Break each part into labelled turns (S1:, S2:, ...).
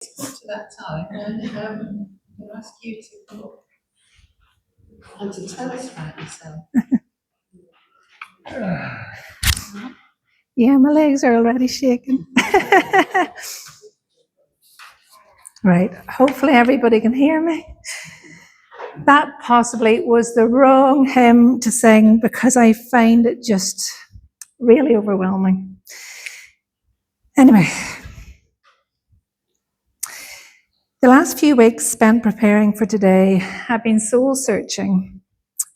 S1: To that time, and we'll ask you to come up and to tell us about yourself.
S2: Yeah, my legs are already shaking. Right, hopefully everybody can hear me. That possibly was the wrong hymn to sing because I find it just really overwhelming. Anyway, the last few weeks spent preparing for today have been soul searching,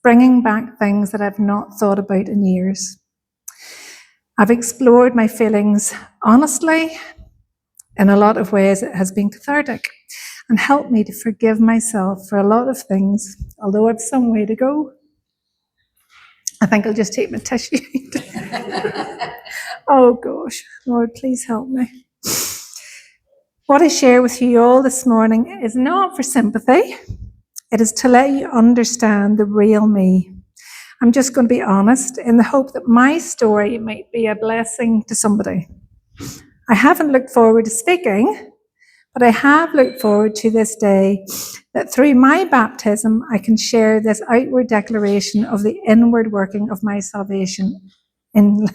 S2: bringing back things that I've not thought about in years. I've explored my feelings honestly. In a lot of ways, it has been cathartic and helped me to forgive myself for a lot of things, although I've some way to go. I think I'll just take my tissue. Oh gosh, Lord, please help me. What I share with you all this morning is not for sympathy. It is to let you understand the real me. I'm just going to be honest in the hope that my story might be a blessing to somebody. I haven't looked forward to speaking, but I have looked forward to this day that through my baptism, I can share this outward declaration of the inward working of my salvation in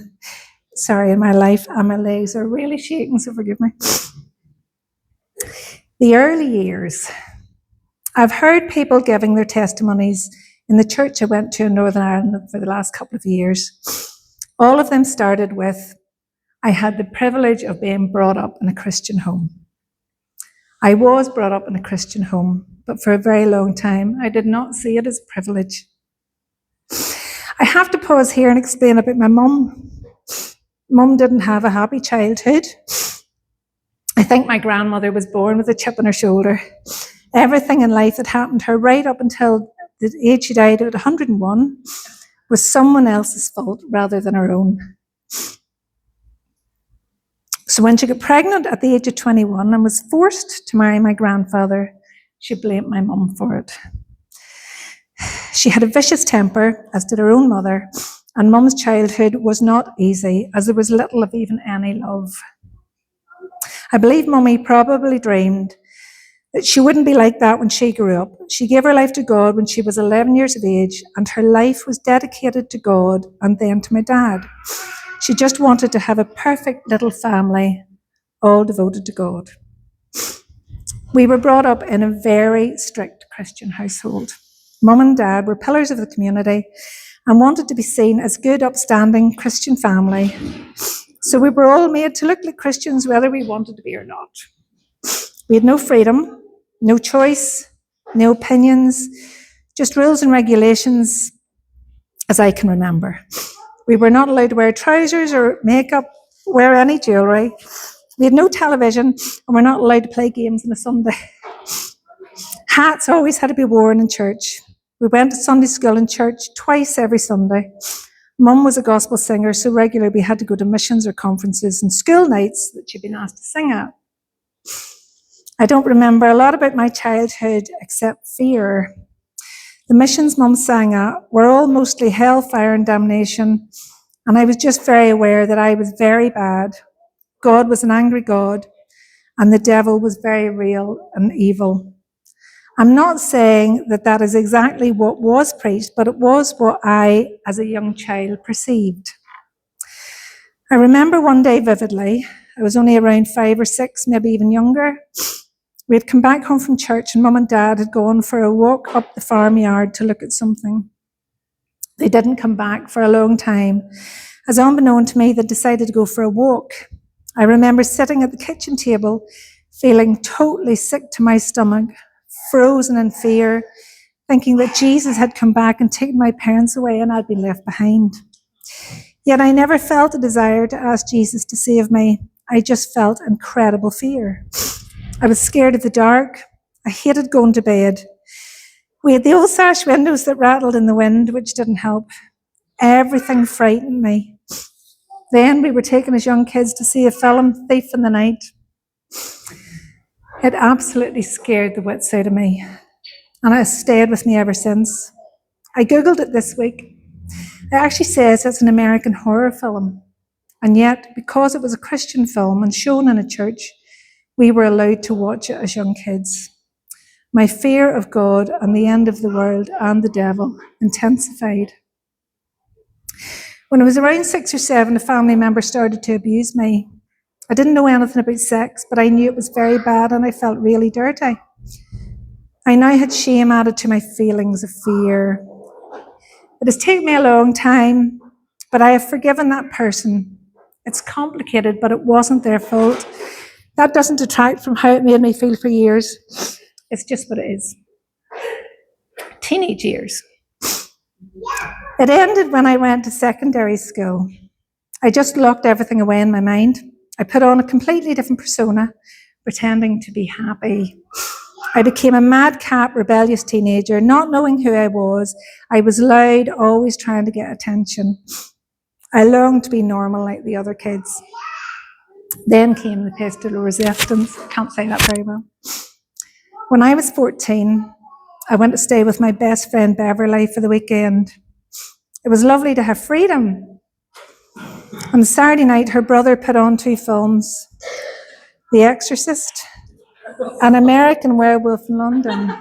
S2: my life, and my legs are really shaking, so forgive me. The early years. I've heard people giving their testimonies in the church I went to in Northern Ireland for the last couple of years. All of them started with, I had the privilege of being brought up in a Christian home. I was brought up in a Christian home, but for a very long time, I did not see it as a privilege. I have to pause here and explain about my mum. Mum didn't have a happy childhood. I think my grandmother was born with a chip on her shoulder. Everything in life that happened to her right up until the age she died at 101 was someone else's fault rather than her own. So when she got pregnant at the age of 21 and was forced to marry my grandfather, she blamed my mum for it. She had a vicious temper, as did her own mother, and mum's childhood was not easy, as there was little of even any love. I believe mummy probably dreamed that she wouldn't be like that when she grew up. She gave her life to God when she was 11 years of age, and her life was dedicated to God and then to my dad. She just wanted to have a perfect little family, all devoted to God. We were brought up in a very strict Christian household. Mum and Dad were pillars of the community and wanted to be seen as good, upstanding Christian family. So we were all made to look like Christians whether we wanted to be or not. We had no freedom, no choice, no opinions, just rules and regulations as I can remember. We were not allowed to wear trousers or makeup, wear any jewellery. We had no television and we're not allowed to play games on a Sunday. Hats always had to be worn in church. We went to Sunday school and church twice every Sunday. Mum was a gospel singer, so regularly we had to go to missions or conferences and school nights that she'd been asked to sing at. I don't remember a lot about my childhood except fear. The missions Mum sang at were all mostly hellfire and damnation, and I was just very aware that I was very bad. God was an angry God, and the devil was very real and evil. I'm not saying that that is exactly what was preached, but it was what I, as a young child, perceived. I remember one day vividly. I was only around 5 or 6, maybe even younger. We had come back home from church and Mum and Dad had gone for a walk up the farmyard to look at something. They didn't come back for a long time. As unbeknown to me, they decided to go for a walk. I remember sitting at the kitchen table, feeling totally sick to my stomach, frozen in fear, thinking that Jesus had come back and taken my parents away and I'd been left behind. Yet I never felt a desire to ask Jesus to save me. I just felt incredible fear. I was scared of the dark. I hated going to bed. We had the old sash windows that rattled in the wind, which didn't help. Everything frightened me. Then we were taken as young kids to see a film, Thief in the Night. It absolutely scared the wits out of me, and it has stayed with me ever since. I googled it this week. It actually says it's an American horror film, and yet, because it was a Christian film and shown in a church, we were allowed to watch it as young kids. My fear of God and the end of the world and the devil intensified. When I was around 6 or 7, a family member started to abuse me. I didn't know anything about sex, but I knew it was very bad and I felt really dirty. I now had shame added to my feelings of fear. It has taken me a long time, but I have forgiven that person. It's complicated, but it wasn't their fault. That doesn't detract from how it made me feel for years. It's just what it is. Teenage years. It ended when I went to secondary school. I just locked everything away in my mind. I put on a completely different persona, pretending to be happy. I became a madcap, rebellious teenager, not knowing who I was. I was loud, always trying to get attention. I longed to be normal like the other kids. Then came the pièce de resistance. Can't say that very well. When I was 14, I went to stay with my best friend Beverly for the weekend. It was lovely to have freedom. On Saturday night, her brother put on 2 films, The Exorcist and American Werewolf in London.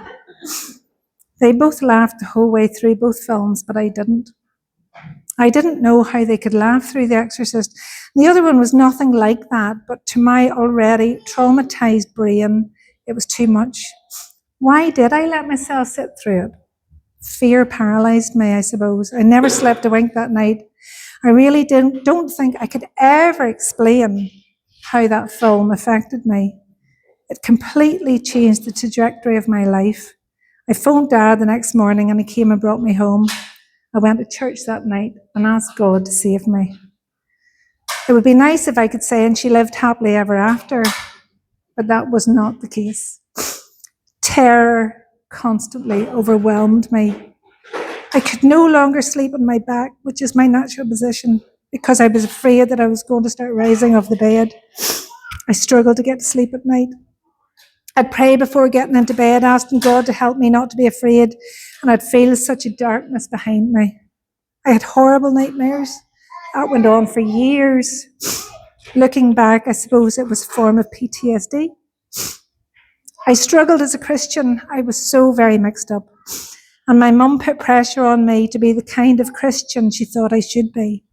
S2: They both laughed the whole way through both films, but I didn't. I didn't know how they could laugh through The Exorcist. The other one was nothing like that, but to my already traumatized brain, it was too much. Why did I let myself sit through it? Fear paralyzed me, I suppose. I never slept a wink that night. I really don't think I could ever explain how that film affected me. It completely changed the trajectory of my life. I phoned Dad the next morning and he came and brought me home. I went to church that night and asked God to save me. It would be nice if I could say, and she lived happily ever after, but that was not the case. Terror constantly overwhelmed me. I could no longer sleep on my back, which is my natural position, because I was afraid that I was going to start rising off the bed. I struggled to get to sleep at night. I'd pray before getting into bed, asking God to help me not to be afraid, and I'd feel such a darkness behind me. I had horrible nightmares. That went on for years. Looking back, I suppose it was a form of PTSD. I struggled as a Christian. I was so very mixed up. And my mum put pressure on me to be the kind of Christian she thought I should be.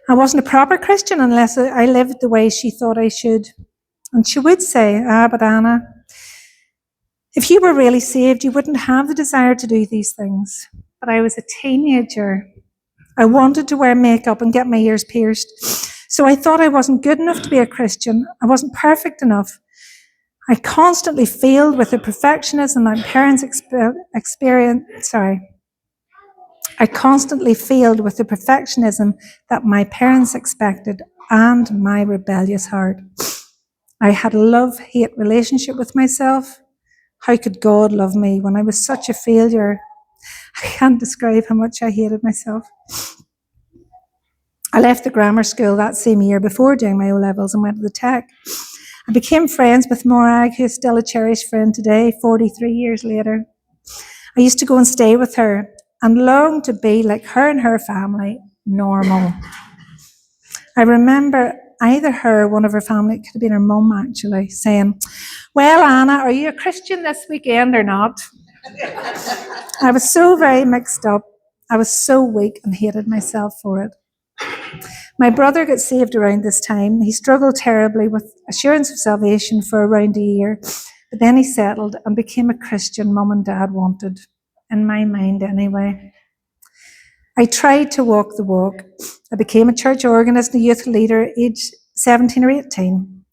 S2: I wasn't a proper Christian unless I lived the way she thought I should. And she would say, but Anna, if you were really saved, you wouldn't have the desire to do these things. But I was a teenager. I wanted to wear makeup and get my ears pierced. So I thought I wasn't good enough to be a Christian. I wasn't perfect enough. I constantly failed with the perfectionism my parents I constantly failed with the perfectionism that my parents expected and my rebellious heart. I had a love-hate relationship with myself. How could God love me when I was such a failure? I can't describe how much I hated myself. I left the grammar school that same year before doing my O-levels and went to the Tech. I became friends with Morag, who is still a cherished friend today, 43 years later. I used to go and stay with her and longed to be like her and her family, normal. I remember either her or one of her family, it could have been her mum actually, saying, well, Anna, are you a Christian this weekend or not? I was so very mixed up. I was so weak and hated myself for it. My brother got saved around this time. He struggled terribly with assurance of salvation for around a year, but then he settled and became a Christian Mum and Dad wanted, in my mind anyway. I tried to walk the walk. I became a church organist and a youth leader at age 17 or 18.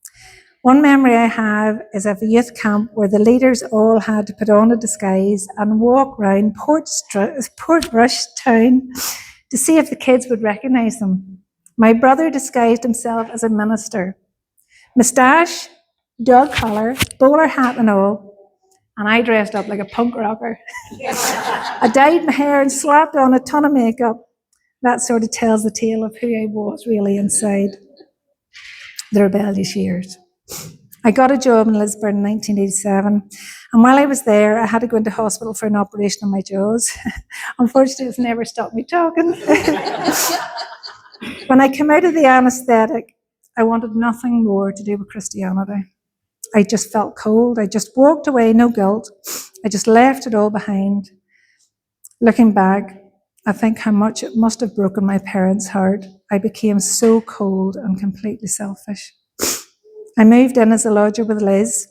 S2: One memory I have is of a youth camp where the leaders all had to put on a disguise and walk round Portrush town to see if the kids would recognise them. My brother disguised himself as a minister. Moustache, dog collar, bowler hat and all. And I dressed up like a punk rocker. I dyed my hair and slapped on a ton of makeup. That sort of tells the tale of who I was really inside the rebellious years. I got a job in Lisburn in 1987, and while I was there, I had to go into hospital for an operation on my jaws. Unfortunately, it's never stopped me talking. When I came out of the anaesthetic, I wanted nothing more to do with Christianity. I just felt cold. I just walked away, no guilt. I just left it all behind. Looking back, I think how much it must have broken my parents' heart. I became so cold and completely selfish. I moved in as a lodger with Liz,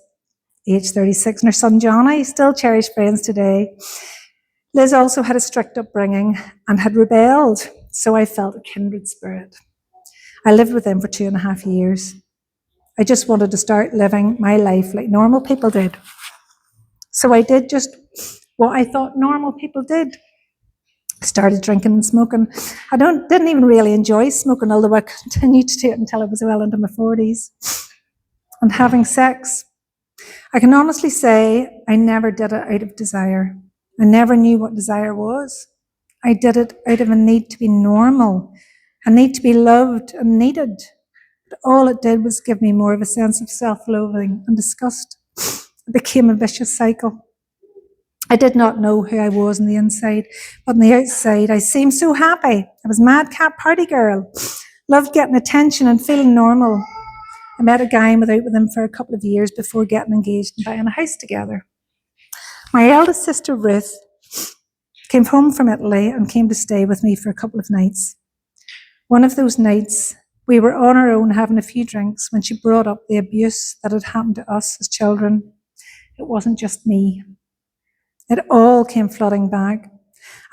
S2: age 36, and her son Johnny, still cherished friends today. Liz also had a strict upbringing and had rebelled, so I felt a kindred spirit. I lived with them for 2.5 years. I just wanted to start living my life like normal people did. So I did just what I thought normal people did. I started drinking and smoking. I didn't even really enjoy smoking, although I continued to do it until I was well into my 40s. And having sex. I can honestly say I never did it out of desire. I never knew what desire was. I did it out of a need to be normal, a need to be loved and needed. But all it did was give me more of a sense of self-loathing and disgust. It became a vicious cycle. I did not know who I was on the inside, but on the outside I seemed so happy. I was madcap party girl, loved getting attention and feeling normal. I met a guy and was out with him for a couple of years before getting engaged and buying a house together. My eldest sister, Ruth, came home from Italy and came to stay with me for a couple of nights. One of those nights, we were on our own having a few drinks when she brought up the abuse that had happened to us as children. It wasn't just me. It all came flooding back.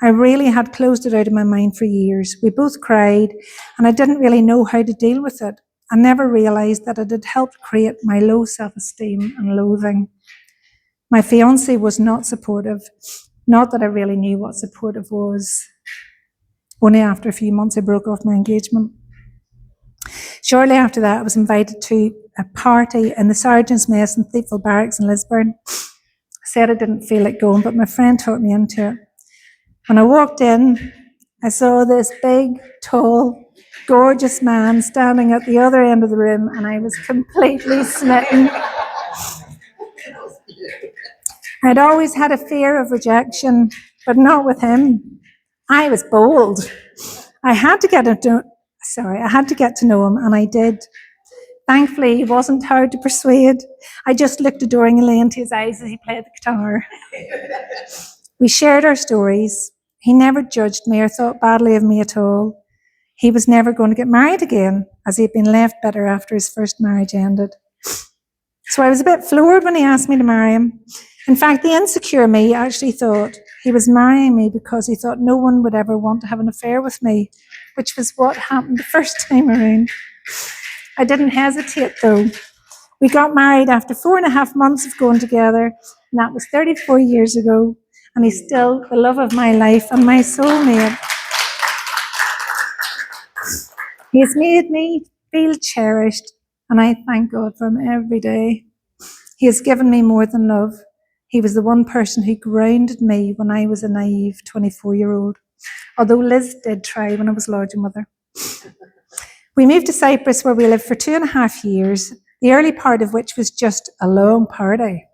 S2: I really had closed it out of my mind for years. We both cried, and I didn't really know how to deal with it. I never realised that it had helped create my low self-esteem and loathing. My fiancé was not supportive. Not that I really knew what supportive was. Only after a few months I broke off my engagement. Shortly after that, I was invited to a party in the Sergeant's Mess in Thiepval Barracks in Lisburn. I said I didn't feel like going, but my friend talked me into it. When I walked in, I saw this big, tall, gorgeous man standing at the other end of the room, and I was completely smitten. I'd always had a fear of rejection, but not with him. I was bold. I had to get to know him, and I did. Thankfully, he wasn't hard to persuade. I just looked adoringly into his eyes as he played the guitar. We shared our stories. He never judged me or thought badly of me at all. He was never going to get married again, as he had been left bitter after his first marriage ended. So I was a bit floored when he asked me to marry him. In fact, the insecure me actually thought he was marrying me because he thought no one would ever want to have an affair with me, which was what happened the first time around. I didn't hesitate, though. We got married after 4.5 months of going together, and that was 34 years ago, and he's still the love of my life and my soulmate. He has made me feel cherished, and I thank God for him every day. He has given me more than love. He was the one person who grounded me when I was a naive 24-year-old, although Liz did try when I was lodging with her. We moved to Cyprus, where we lived for 2.5 years, the early part of which was just a long party.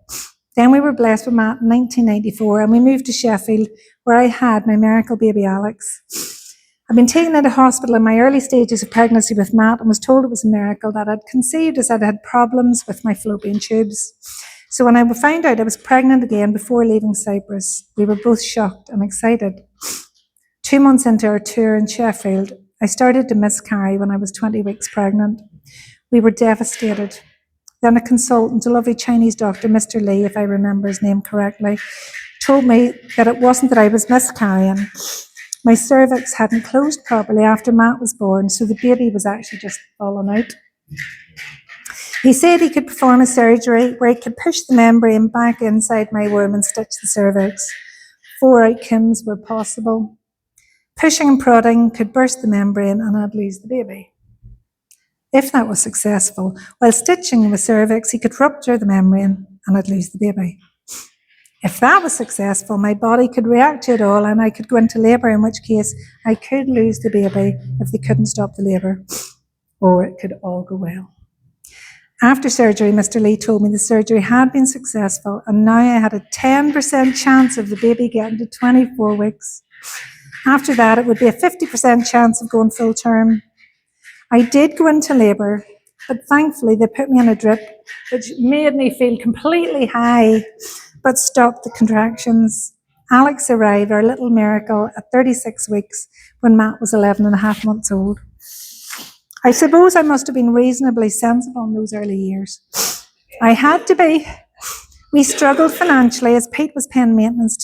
S2: Then we were blessed with Matt in 1994, and we moved to Sheffield, where I had my miracle baby Alex. I'd been taken into hospital in my early stages of pregnancy with Matt and was told it was a miracle that I'd conceived, as I'd had problems with my fallopian tubes. So when I found out I was pregnant again before leaving Cyprus, we were both shocked and excited. 2 months into our tour in Sheffield, I started to miscarry when I was 20 weeks pregnant. We were devastated. Then a consultant, a lovely Chinese doctor, Mr. Lee, if I remember his name correctly, told me that it wasn't that I was miscarrying. My cervix hadn't closed properly after Matt was born, so the baby was actually just falling out. He said he could perform a surgery where he could push the membrane back inside my womb and stitch the cervix. 4 outcomes were possible. Pushing and prodding could burst the membrane and I'd lose the baby. If that was successful, while stitching the cervix, he could rupture the membrane and I'd lose the baby. If that was successful, my body could react to it all and I could go into labour, in which case I could lose the baby if they couldn't stop the labour, or it could all go well. After surgery, Mr. Lee told me the surgery had been successful and now I had a 10% chance of the baby getting to 24 weeks. After that, it would be a 50% chance of going full term. I did go into labour, but thankfully they put me on a drip, which made me feel completely high, but stopped the contractions. Alex arrived, our little miracle, at 36 weeks when Matt was 11 and a half months old. I suppose I must have been reasonably sensible in those early years. I had to be. We struggled financially as Pete was paying maintenance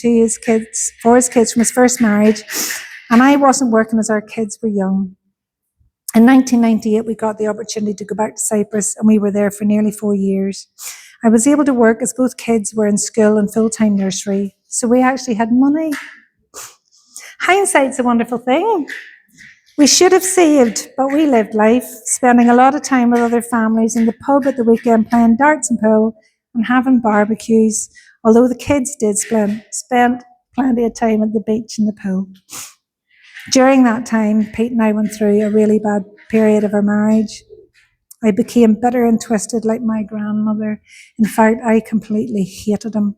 S2: for his kids from his first marriage, and I wasn't working as our kids were young. In 1998, we got the opportunity to go back to Cyprus, and we were there for nearly 4 years. I was able to work as both kids were in school and full-time nursery, so we actually had money. Hindsight's a wonderful thing. We should have saved, but we lived life, spending a lot of time with other families in the pub at the weekend playing darts and pool and having barbecues, although the kids did spend plenty of time at the beach and the pool. During that time, Pete and I went through a really bad period of our marriage. I became bitter and twisted like my grandmother. In fact, I completely hated him.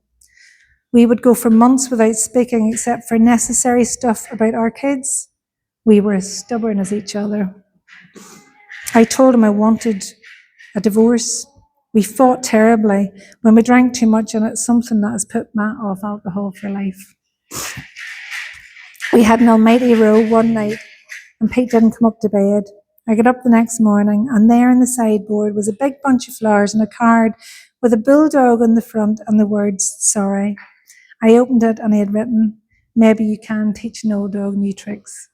S2: We would go for months without speaking except for necessary stuff about our kids. We were as stubborn as each other. I told him I wanted a divorce. We fought terribly when we drank too much, and it's something that has put Matt off alcohol for life. We had an almighty row one night, and Pete didn't come up to bed. I got up the next morning, and there in the sideboard was a big bunch of flowers and a card with a bulldog on the front and the words, "Sorry." I opened it, and he had written, "Maybe you can teach an old dog new tricks."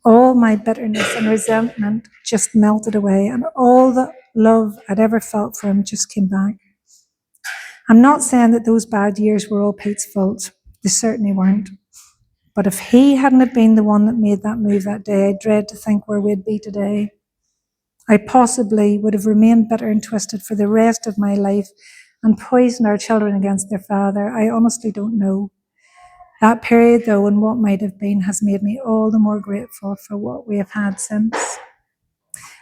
S2: All my bitterness and resentment just melted away, and all the love I'd ever felt for him just came back. I'm not saying that those bad years were all Pete's fault. They certainly weren't. But if he hadn't have been the one that made that move that day, I dread to think where we'd be today. I possibly would have remained bitter and twisted for the rest of my life and poisoned our children against their father. I honestly don't know. That period, though, and what might have been, has made me all the more grateful for what we have had since.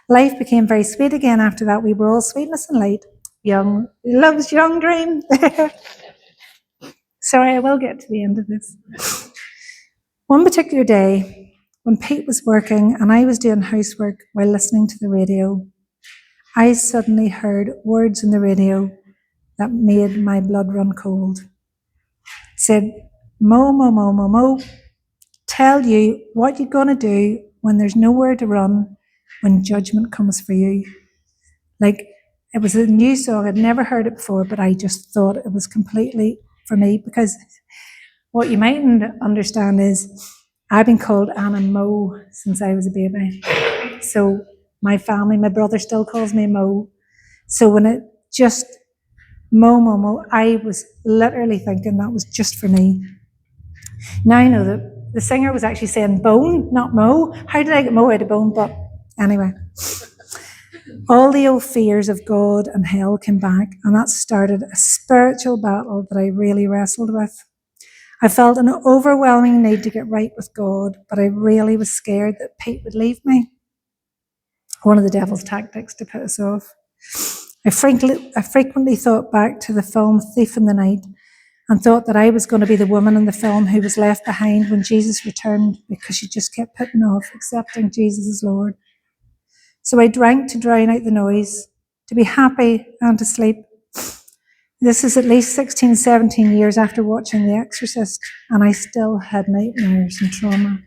S2: Life became very sweet again after that. We were all sweetness and light. Love's young dream. Sorry, I will get to the end of this. One particular day, when Pete was working and I was doing housework while listening to the radio, I suddenly heard words in the radio that made my blood run cold. It said, "Mo, mo, mo, mo, mo, tell you what you're going to do when there's nowhere to run, when judgment comes for you." Like, it was a new song. I'd never heard it before, but I just thought it was completely for me, because what you mightn't understand is I've been called Anna Mo since I was a baby. So my family, my brother still calls me Mo. So when it just, Mo, Mo, Mo, I was literally thinking that was just for me. Now I know that the singer was actually saying bone, not Mo. How did I get Mo out of bone? But anyway. All the old fears of God and hell came back, and that started a spiritual battle that I really wrestled with. I felt an overwhelming need to get right with God, but I really was scared that Pete would leave me. One of the devil's tactics to put us off. I frequently thought back to the film Thief in the Night and thought that I was going to be the woman in the film who was left behind when Jesus returned because she just kept putting off accepting Jesus as Lord. So I drank to drown out the noise, to be happy and to sleep. This is at least 16, 17 years after watching The Exorcist, and I still had nightmares and trauma.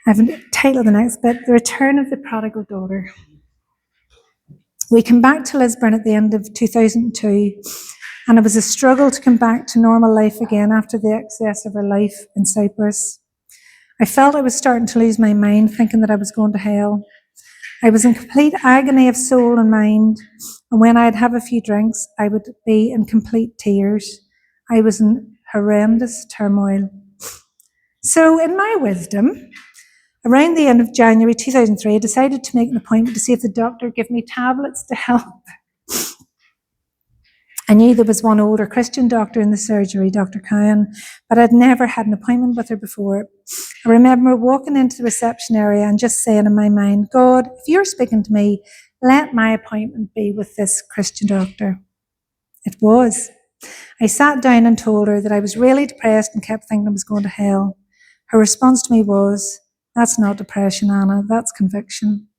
S2: I've titled the next bit, The Return of the Prodigal Daughter. We came back to Lisburn at the end of 2002, and it was a struggle to come back to normal life again after the excess of our life in Cyprus. I felt I was starting to lose my mind, thinking that I was going to hell. I was in complete agony of soul and mind, and when I'd have a few drinks, I would be in complete tears. I was in horrendous turmoil. So, in my wisdom, around the end of January 2003, I decided to make an appointment to see if the doctor would give me tablets to help. I knew there was one older Christian doctor in the surgery, Dr. Cowan, but I'd never had an appointment with her before. I remember walking into the reception area and just saying in my mind, God, if you're speaking to me, let my appointment be with this Christian doctor. It was. I sat down and told her that I was really depressed and kept thinking I was going to hell. Her response to me was, That's not depression, Anna, that's conviction.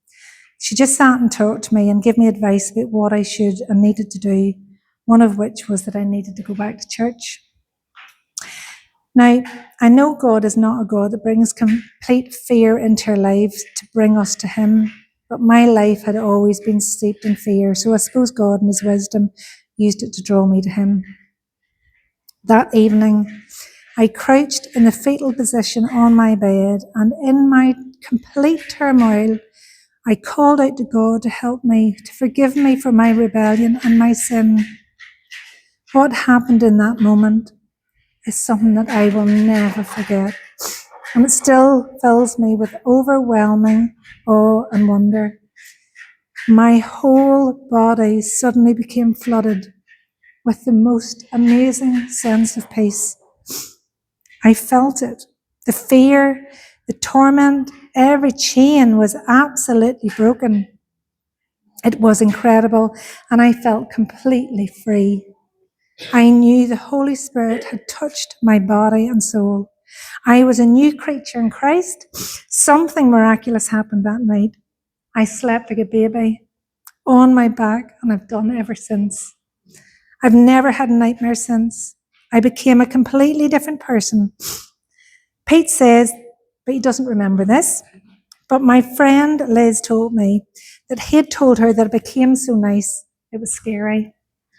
S2: She just sat and talked to me and gave me advice about what I should and needed to do, one of which was that I needed to go back to church. Now, I know God is not a God that brings complete fear into our lives to bring us to Him, but my life had always been steeped in fear, so I suppose God in His wisdom used it to draw me to Him. That evening, I crouched in the fetal position on my bed, and in my complete turmoil, I called out to God to help me, to forgive me for my rebellion and my sin. What happened in that moment is something that I will never forget, and it still fills me with overwhelming awe and wonder. My whole body suddenly became flooded with the most amazing sense of peace. I felt it. The fear, the torment, every chain was absolutely broken. It was incredible, and I felt completely free. I knew the Holy Spirit had touched my body and soul. I was a new creature in Christ. Something miraculous happened that night. I slept like a baby on my back, and I've done ever since. I've never had a nightmare since. I became a completely different person. Pete says, but he doesn't remember this, but my friend Liz told me that he had told her that it became so nice, it was scary.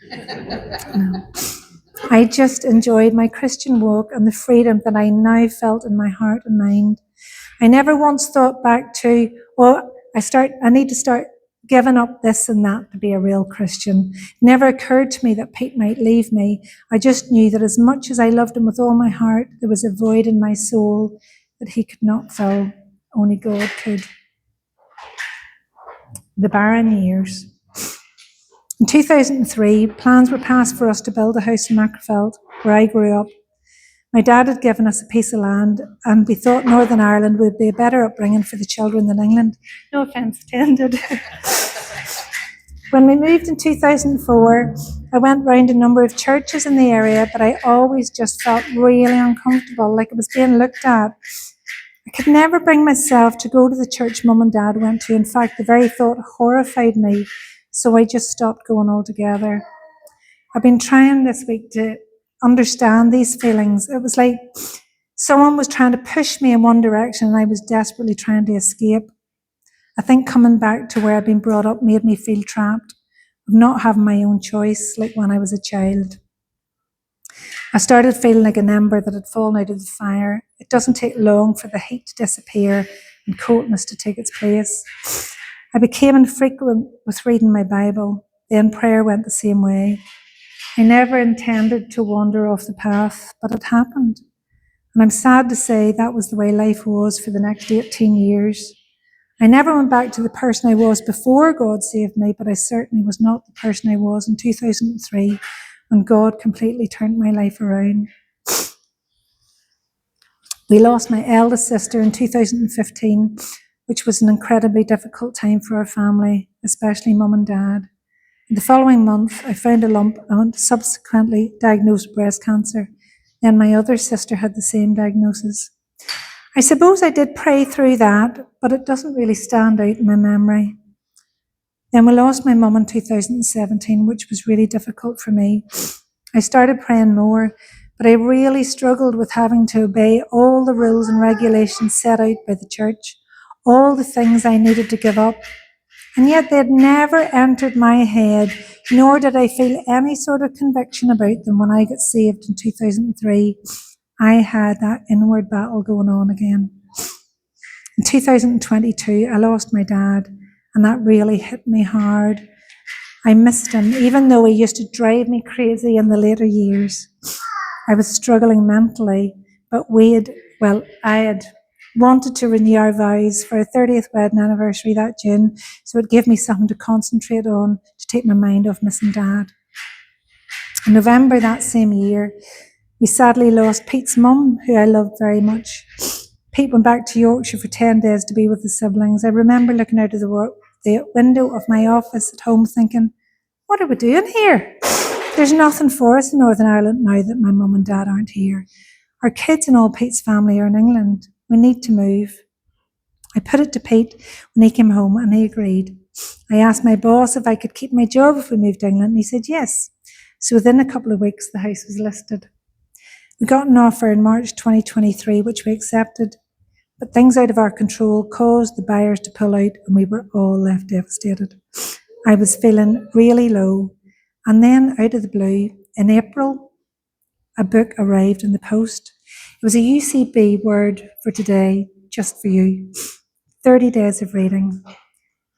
S2: No. I just enjoyed my Christian walk and the freedom that I now felt in my heart and mind. I never once thought back to, well, I need to start giving up this and that to be a real Christian. It never occurred to me that Pete might leave me. I just knew that as much as I loved him with all my heart, there was a void in my soul that he could not fill. Only God could. The barren years. In 2003, plans were passed for us to build a house in Macrofeld, where I grew up. My dad had given us a piece of land, and we thought Northern Ireland would be a better upbringing for the children than England. No offence intended. When we moved in 2004, I went round a number of churches in the area, but I always just felt really uncomfortable, like I was being looked at. I could never bring myself to go to the church Mum and Dad went to. In fact, the very thought horrified me, so I just stopped going altogether. I've been trying this week to understand these feelings. It was like someone was trying to push me in one direction and I was desperately trying to escape. I think coming back to where I'd been brought up made me feel trapped, of not having my own choice like when I was a child. I started feeling like an ember that had fallen out of the fire. It doesn't take long for the heat to disappear and coldness to take its place. I became infrequent with reading my Bible. Then prayer went the same way. I never intended to wander off the path, but it happened. And I'm sad to say that was the way life was for the next 18 years. I never went back to the person I was before God saved me, but I certainly was not the person I was in 2003 when God completely turned my life around. We lost my eldest sister in 2015, which was an incredibly difficult time for our family, especially Mum and Dad. In the following month, I found a lump and subsequently diagnosed with breast cancer. Then my other sister had the same diagnosis. I suppose I did pray through that, but it doesn't really stand out in my memory. Then we lost my mum in 2017, which was really difficult for me. I started praying more, but I really struggled with having to obey all the rules and regulations set out by the church, all the things I needed to give up. And yet they had never entered my head, nor did I feel any sort of conviction about them when I got saved in 2003. I had that inward battle going on again. In 2022, I lost my dad, and that really hit me hard. I missed him, even though he used to drive me crazy in the later years. I was struggling mentally, but I had wanted to renew our vows for our 30th wedding anniversary that June, so it gave me something to concentrate on to take my mind off missing Dad. In November that same year, we sadly lost Pete's mum, who I loved very much. Pete went back to Yorkshire for 10 days to be with his siblings. I remember looking out of the window of my office at home thinking, what are we doing here? There's nothing for us in Northern Ireland now that my mum and dad aren't here. Our kids and all Pete's family are in England. We need to move. I put it to Pete when he came home and he agreed. I asked my boss if I could keep my job if we moved to England and he said yes. So within a couple of weeks, the house was listed. We got an offer in March 2023, which we accepted, but things out of our control caused the buyers to pull out and we were all left devastated. I was feeling really low, and then out of the blue, in April, a book arrived in the post. It was a UCB word for today, just for you. 30 days of reading.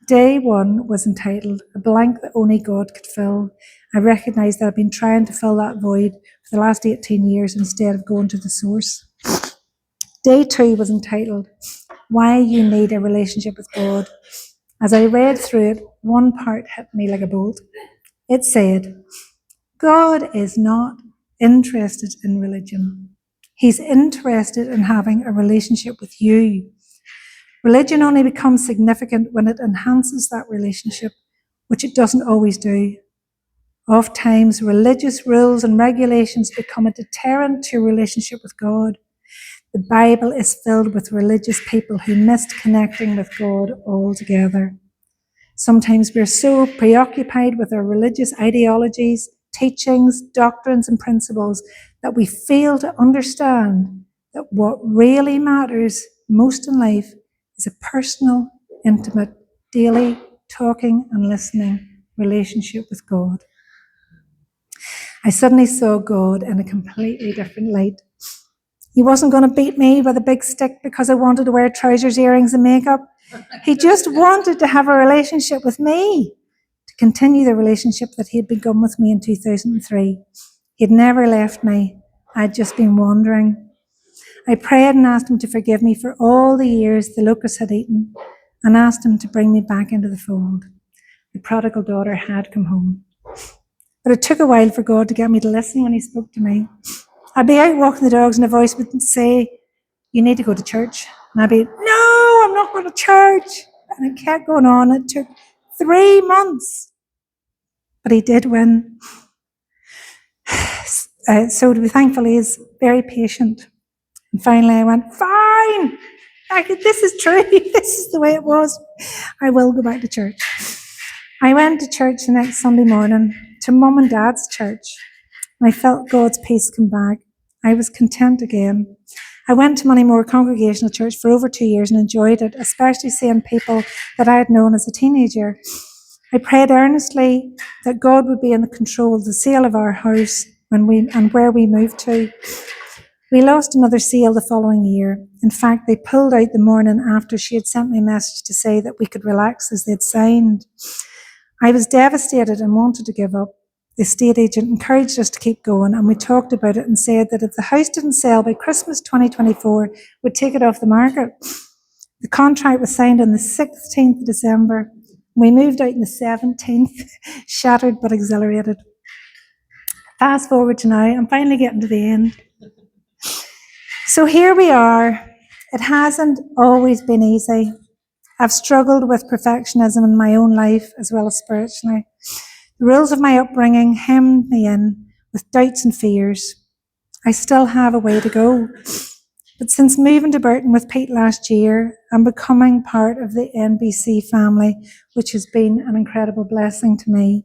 S2: Day 1 was entitled A Blank That Only God Could Fill. I recognised that I've been trying to fill that void for the last 18 years instead of going to the source. Day 2 was entitled Why You Need a Relationship with God. As I read through it, one part hit me like a bolt. It said, God is not interested in religion. He's interested in having a relationship with you. Religion only becomes significant when it enhances that relationship, which it doesn't always do. Oftentimes, religious rules and regulations become a deterrent to your relationship with God. The Bible is filled with religious people who missed connecting with God altogether. Sometimes we're so preoccupied with our religious ideologies, teachings, doctrines, and principles that we fail to understand that what really matters most in life is a personal, intimate, daily talking and listening relationship with God. I suddenly saw God in a completely different light. He wasn't going to beat me with a big stick because I wanted to wear trousers, earrings, and makeup. He just wanted to have a relationship with me, to continue the relationship that he had begun with me in 2003. He had never left me. I'd just been wandering. I prayed and asked him to forgive me for all the years the locusts had eaten, and asked him to bring me back into the fold. The prodigal daughter had come home. But it took a while for God to get me to listen when he spoke to me. I'd be out walking the dogs and a voice would say, you need to go to church. And I'd be, no, I'm not going to church. And it kept going on. It took 3 months. But he did win. So to be thankful, he is very patient. And finally I went, fine. This is true. This is the way it was. I will go back to church. I went to church the next Sunday morning, to Mum and Dad's church. And I felt God's peace come back. I was content again. I went to Moneymore Congregational Church for over 2 years and enjoyed it, especially seeing people that I had known as a teenager. I prayed earnestly that God would be in the control of the sale of our house and where we moved to. We lost another sale the following year. In fact, they pulled out the morning after she had sent me a message to say that we could relax as they'd signed. I was devastated and wanted to give up. The estate agent encouraged us to keep going, and we talked about it and said that if the house didn't sell by Christmas 2024, we'd take it off the market. The contract was signed on the 16th of December. We moved out on the 17th, shattered but exhilarated. Fast forward to now, I'm finally getting to the end. So here we are. It hasn't always been easy. I've struggled with perfectionism in my own life as well as spiritually. The rules of my upbringing hemmed me in with doubts and fears. I still have a way to go. But since moving to Burton with Pete last year and becoming part of the NBC family, which has been an incredible blessing to me,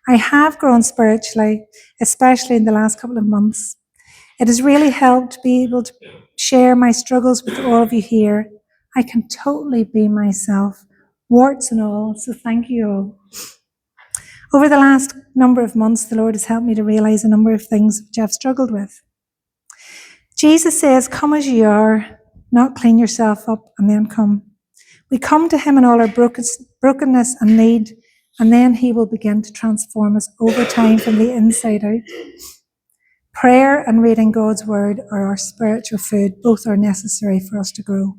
S2: I have grown spiritually, especially in the last couple of months. It has really helped to be able to share my struggles with all of you here. I can totally be myself, warts and all, so thank you all. Over the last number of months, the Lord has helped me to realize a number of things which I've struggled with. Jesus says, come as you are, not clean yourself up and then come. We come to him in all our brokenness and need, and then he will begin to transform us over time from the inside out. Prayer and reading God's word are our spiritual food. Both are necessary for us to grow.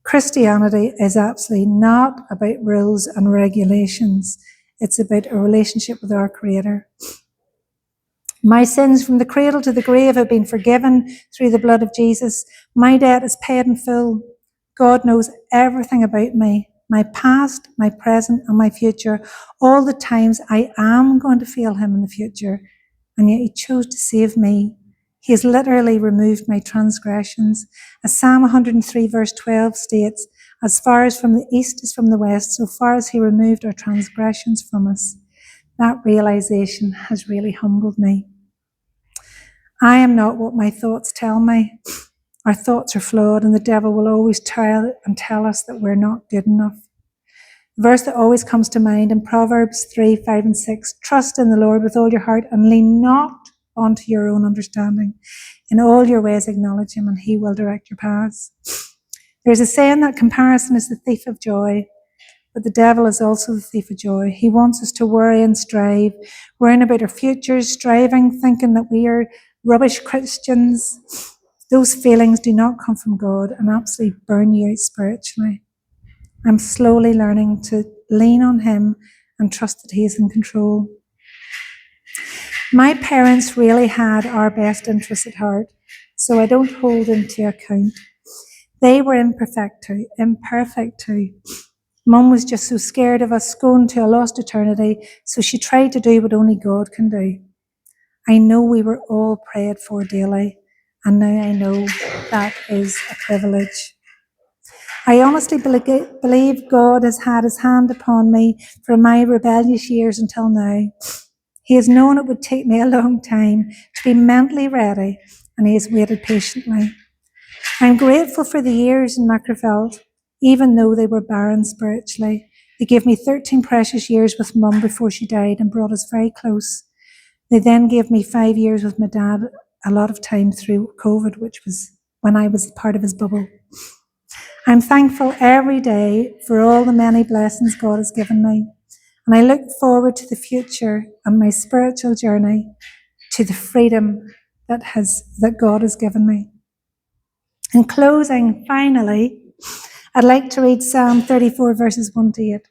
S2: Christianity is absolutely not about rules and regulations. It's about a relationship with our Creator. My sins from the cradle to the grave have been forgiven through the blood of Jesus. My debt is paid in full. God knows everything about me, my past, my present, and my future, all the times I am going to fail him in the future, and yet he chose to save me. He has literally removed my transgressions. As Psalm 103 verse 12 states, As far as from the east is from the west, so far as he removed our transgressions from us. That realization has really humbled me. I am not what my thoughts tell me. Our thoughts are flawed, and the devil will always tell us that we're not good enough. The verse that always comes to mind in Proverbs 3, 5 and 6, trust in the Lord with all your heart and lean not onto your own understanding. In all your ways acknowledge him, and he will direct your paths. There's a saying that comparison is the thief of joy, but the devil is also the thief of joy. He wants us to worry and strive, worrying about our futures, striving, thinking that we are rubbish Christians. Those feelings do not come from God and absolutely burn you out spiritually. I'm slowly learning to lean on him and trust that he is in control. My parents really had our best interests at heart, so I don't hold them to account. They were imperfect too. Mum was just so scared of us going to a lost eternity, so she tried to do what only God can do. I know we were all prayed for daily, and now I know that is a privilege. I honestly believe God has had his hand upon me from my rebellious years until now. He has known it would take me a long time to be mentally ready, and he has waited patiently. I'm grateful for the years in Macrofeld, even though they were barren spiritually. They gave me 13 precious years with Mum before she died and brought us very close. They then gave me 5 years with my dad, a lot of time through COVID, which was when I was part of his bubble. I'm thankful every day for all the many blessings God has given me, and I look forward to the future and my spiritual journey to the freedom that God has given me. In closing, finally, I'd like to read Psalm 34, verses 1 to 8.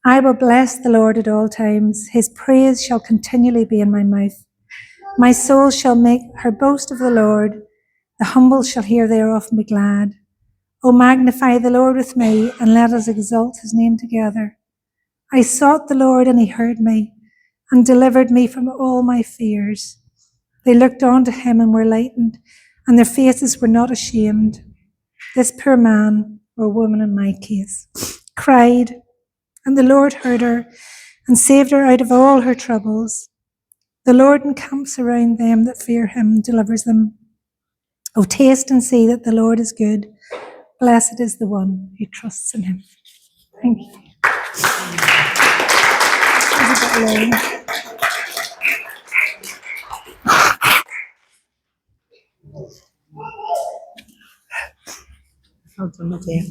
S2: I will bless the Lord at all times. His praise shall continually be in my mouth. My soul shall make her boast of the Lord. The humble shall hear thereof and be glad. O magnify the Lord with me, and let us exalt his name together. I sought the Lord, and he heard me, and delivered me from all my fears. They looked on to him and were lightened, and their faces were not ashamed. This poor man, or woman in my case, cried, and the Lord heard her, and saved her out of all her troubles. The Lord encamps around them that fear him, and delivers them. O taste and see that the Lord is good. Blessed is the one who trusts in him. Thank you.
S1: Hold on, my dear.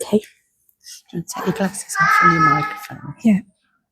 S1: Okay. Do you want to take your glasses off from your microphone?
S2: Yeah.